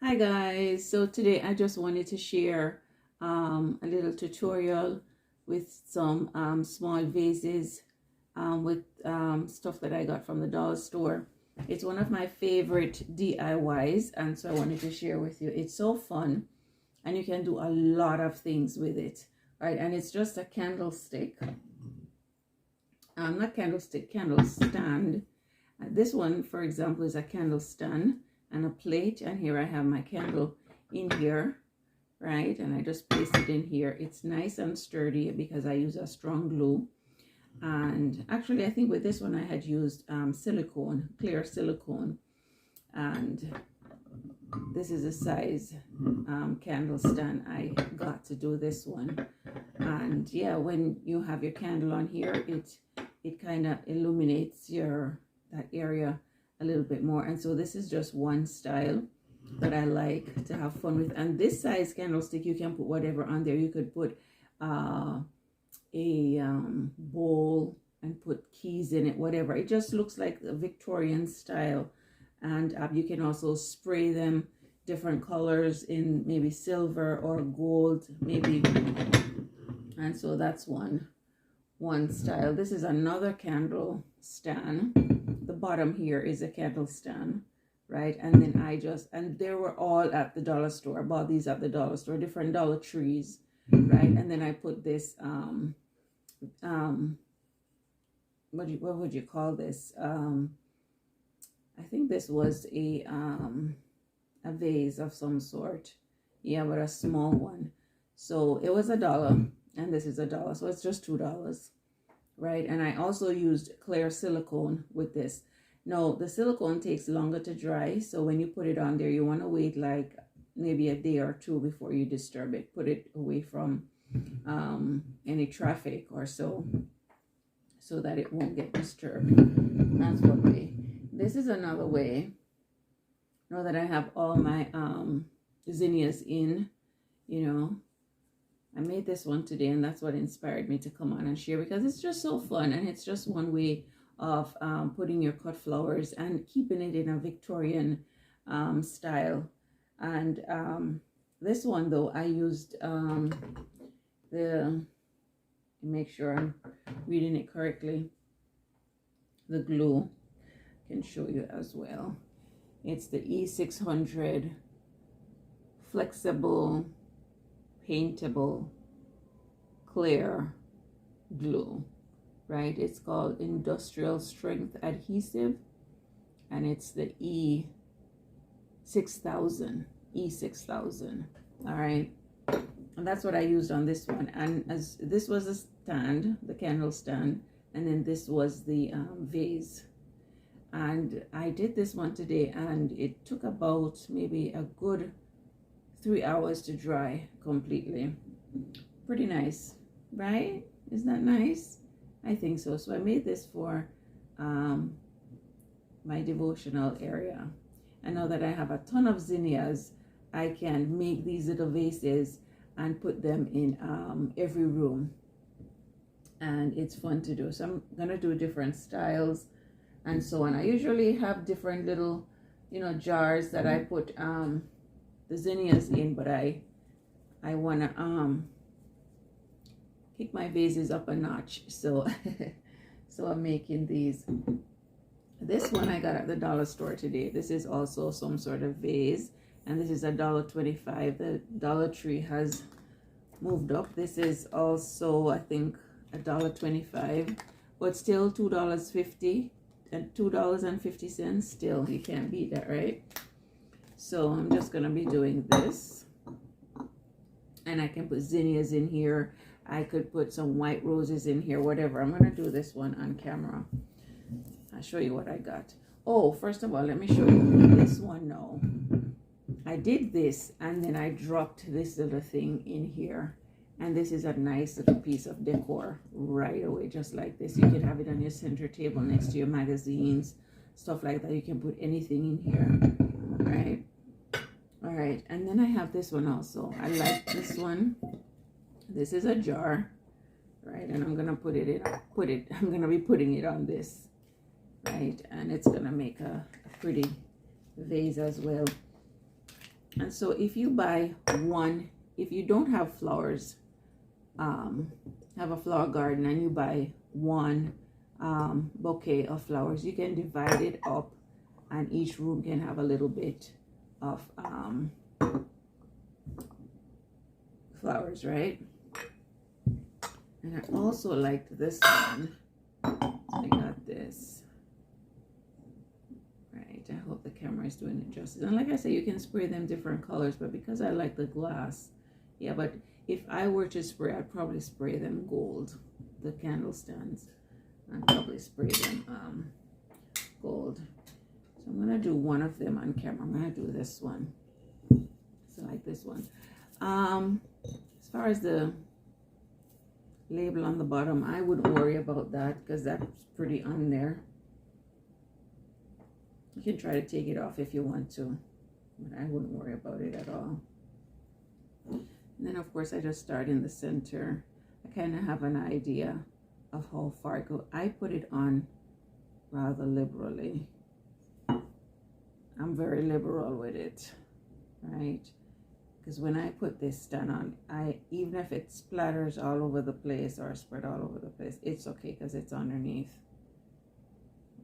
Hi guys, so today I just wanted to share a little tutorial with some small vases with stuff that I got from the dollar store. It's one of my favorite DIYs, and so I wanted to share with you. It's so fun and you can do a lot of things with it, right? And it's just a candlestick, not candlestick, candle stand. This one, for example, is a candle stand and a plate, and here I have my candle in here, right? And I just place it in here. It's nice and sturdy because I use a strong glue. And actually I think with this one I had used silicone, clear silicone, and this is a size candle stand I got to do this one. And yeah, when you have your candle on here, it kind of illuminates that area a little bit more. And so this is just one style that I like to have fun with. And this size candlestick, you can put whatever on there. You could put a bowl and put keys in it, whatever. It just looks like a Victorian style. And you can also spray them different colors in maybe silver or gold maybe. And so that's one style. This is another candle stand. The bottom here is a candle stand, right? And then and they were all at the dollar store. I bought these at the dollar store, different Dollar Trees, right? And then I put this what would you call this? I think this was a vase of some sort. Yeah, but a small one. So it was $1 and this is $1. So it's just $2. Right? And I also used clear silicone with this. Now, the silicone takes longer to dry, so when you put it on there, you want to wait like maybe a day or two before you disturb it. Put it away from any traffic or so that it won't get disturbed. That's one way. This is another way. Now that I have all my zinnias in, I made this one today, and that's what inspired me to come on and share, because it's just so fun, and it's just one way of putting your cut flowers and keeping it in a Victorian style. And this one, though, I used make sure I'm reading it correctly, the glue. I can show you as well. It's the E600 flexible paintable clear glue, right? It's called industrial strength adhesive, and it's the E6000. All right, and that's what I used on this one. And as this was a stand, the candle stand, and then this was the vase. And I did this one today, and it took about maybe a good 3 hours to dry completely. Pretty nice, right? Isn't that nice? I think so. So I made this for my devotional area. And now that I have a ton of zinnias, I can make these little vases and put them in every room. And it's fun to do. So I'm gonna do different styles and so on. I usually have different little, jars that I put the zinnias in, but I want to kick my vases up a notch, so so I'm making these. This one I got at the dollar store today. This is also some sort of vase, and this is $1.25. The Dollar Tree has moved up. This is also, I think, $1.25, but still $2.50 and $2.50. Still, you can't beat that, right? So I'm just going to be doing this. And I can put zinnias in here. I could put some white roses in here, whatever. I'm going to do this one on camera. I'll show you what I got. Oh, first of all, let me show you this one now. I did this, and then I dropped this little thing in here. And this is a nice little piece of decor right away, just like this. You can have it on your center table next to your magazines, stuff like that. You can put anything in here, right? All right, and then I have this one also. I like this one. This is a jar, right? And I'm gonna I'm gonna be putting it on this, right? And it's gonna make a pretty vase as well. And so if you buy one, if you don't have flowers, have a flower garden and you buy one bouquet of flowers, you can divide it up and each room can have a little bit of flowers, right? And I also liked this one. I got this. Right, I hope the camera is doing it justice. And like I said, you can spray them different colors, but because I like the glass, yeah, but if I were to spray, I'd probably spray them gold, the candle stands. I'd probably spray them gold. So I'm gonna do one of them on camera. I'm gonna do this one. So like this one. As far as the label on the bottom, I wouldn't worry about that because that's pretty on there. You can try to take it off if you want to, but I wouldn't worry about it at all. And then of course I just start in the center. I kind of have an idea of how far I go. I put it on rather liberally. I'm very liberal with it, right? Because when I put this stand on, even if it splatters all over the place or spread all over the place, it's okay because it's underneath.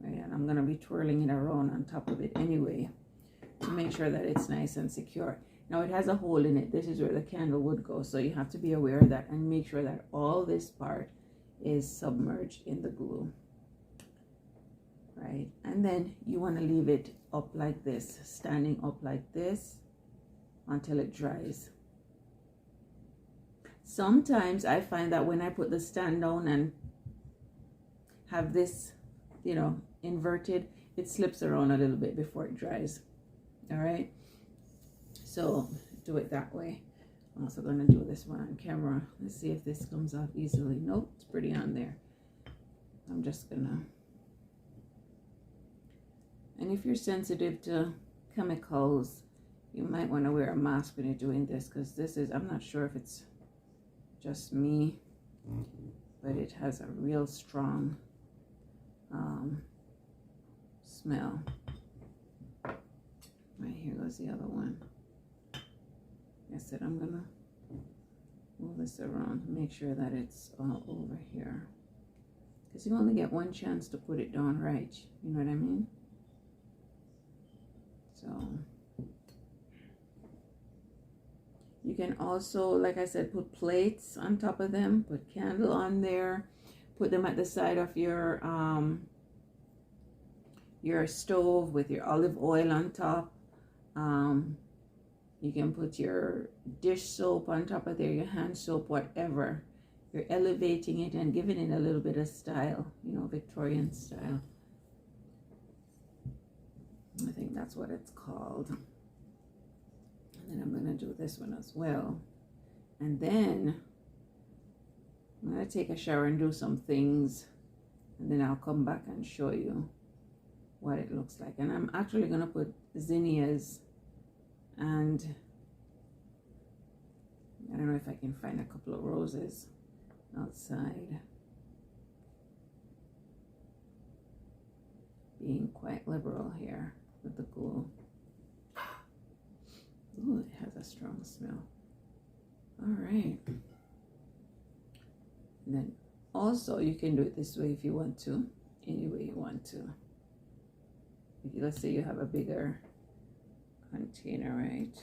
Right? And I'm going to be twirling it around on top of it anyway to make sure that it's nice and secure. Now it has a hole in it. This is where the candle would go. So you have to be aware of that and make sure that all this part is submerged in the glue. Right? And then you want to leave it up like this, standing up like this until it dries. Sometimes I find that when I put the stand down and have this, you know, inverted, it slips around a little bit before it dries. All right, so do it that way. I'm also going to do this one on camera. Let's see if this comes off easily. Nope, it's pretty on there. I'm just gonna, and if you're sensitive to chemicals, you might want to wear a mask when you're doing this, because this is, I'm not sure if it's just me, but it has a real strong smell. Right, here goes the other one. Like I said, I'm gonna move this around to make sure that it's all over here, because you only get one chance to put it down right, you know what I mean? So you can also, like I said, put plates on top of them, put candle on there, put them at the side of your stove with your olive oil on top. You can put your dish soap on top of there, your hand soap, whatever. You're elevating it and giving it a little bit of style, you know, Victorian style. I think that's what it's called. And then I'm going to do this one as well. And then I'm going to take a shower and do some things. And then I'll come back and show you what it looks like. And I'm actually going to put zinnias, and I don't know if I can find a couple of roses outside. Being quite liberal here with the glue. Ooh, it has a strong smell. All right. And then also you can do it this way if you want to, any way you want to. If you, let's say you have a bigger container, right?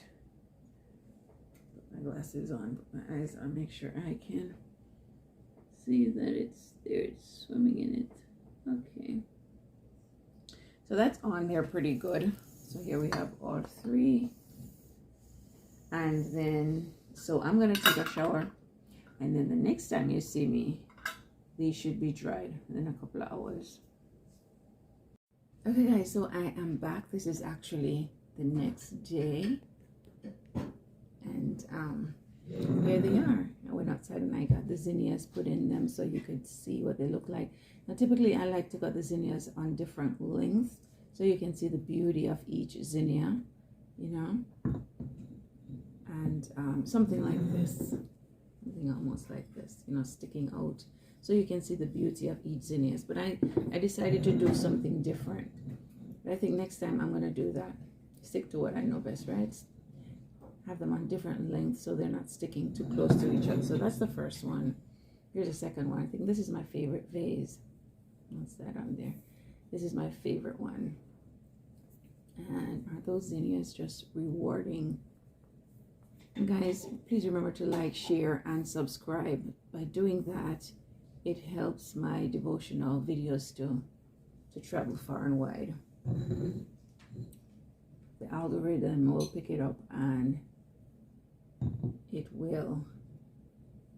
Put my glasses on, put my eyes on, make sure I can see that it's there, it's swimming in it. Okay. So that's on there pretty good. So here we have all three. And then, so I'm going to take a shower. And then the next time you see me, these should be dried in a couple of hours. Okay guys, so I am back. This is actually the next day. And here they are. I went outside and I got the zinnias put in them so you could see what they look like. Now typically I like to cut the zinnias on different lengths so you can see the beauty of each zinnia, you know. And something like this, something almost like this, you know, sticking out, so you can see the beauty of each zinnias. But I decided to do something different. But I think next time I'm going to do that. Stick to what I know best, right? have them on different lengths so they're not sticking too close to each other. So that's the first one. Here's the second one. I think this is my favorite vase. What's that on there? This is my favorite one. And are those zinnias just rewarding? And guys, please remember to like, share, and subscribe. By doing that, it helps my devotional videos to travel far and wide. The algorithm will pick it up and it will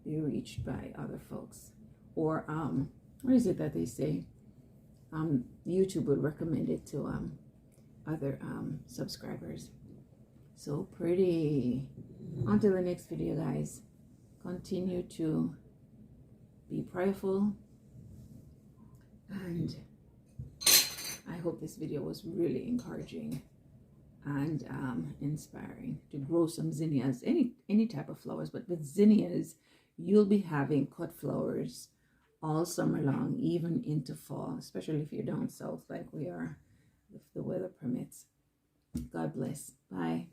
be reached by other folks. Or what is it that they say? YouTube will recommend it to other subscribers. So pretty. Until the next video, guys, continue to be prayerful, and I hope this video was really encouraging and inspiring to grow some zinnias, any type of flowers. But with zinnias, you'll be having cut flowers all summer long, even into fall, especially if you're down south like we are, if the weather permits. God bless. Bye.